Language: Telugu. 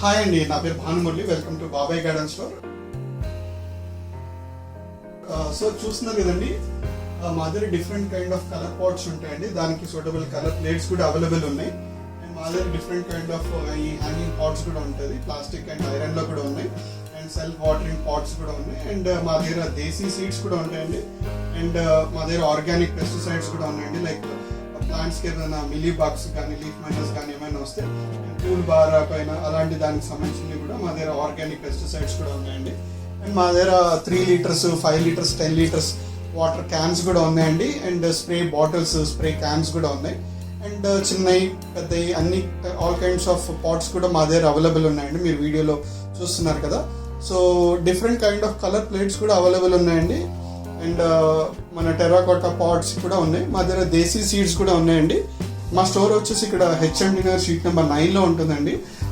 హాయ్ అండి, నా పేరు Bhanumurali. Welcome to Babai garden store. So చూస్తున్నారు కదండి, మా దగ్గర different kind of colour pots ఉంటాయండి. దానికి సూటబుల్ కలర్ ప్లేట్స్ కూడా అవైలబుల్ ఉన్నాయి. అండ్ మా దగ్గర డిఫరెంట్ కైండ్ ఆఫ్ ఈ హ్యాంగింగ్ పాట్స్ కూడా ఉంటుంది. ప్లాస్టిక్ అండ్ ఐరన్ లో కూడా ఉన్నాయి. అండ్ సెల్ఫ్ వాటరింగ్ పాట్స్ కూడా ఉన్నాయి. అండ్ మా దగ్గర దేశీ సీడ్స్ కూడా ఉంటాయండి. అండ్ మా దగ్గర ఆర్గానిక్ పెస్టిసైడ్స్ కూడా ఉన్నాయండి. లైక్ ప్లాంట్స్కి ఏదైనా మిలీ బాగ్స్ కానీ లీఫ్ మైనస్ కానీ ఏమైనా వస్తే పూల్ బారా పైన అలాంటి దానికి సంబంధించినవి కూడా మా దగ్గర ఆర్గానిక్ పెస్టిసైడ్స్ కూడా ఉన్నాయండి. అండ్ మా దగ్గర 3 litres 5 litres 10 litres water cans కూడా ఉన్నాయండి. And spray bottles spray cans కూడా ఉన్నాయి. అండ్ చిన్నవి పెద్దవి అన్ని ఆల్ కైండ్స్ ఆఫ్ పాట్స్ కూడా మా దగ్గర అవైలబుల్ ఉన్నాయండి. మీరు వీడియోలో చూస్తున్నారు కదా. So different kind of colour plates కూడా అవైలబుల్ ఉన్నాయండి. అండ్ మన టెర్రాకోటా పాట్స్ కూడా ఉన్నాయి. మా దగ్గర దేశీ సీడ్స్ కూడా ఉన్నాయండి. మా స్టోర్ వచ్చేసి ఇక్కడ హెచ్ఎండి నగర్ స్ట్రీట్ నెంబర్ 9లో ఉంటుందండి.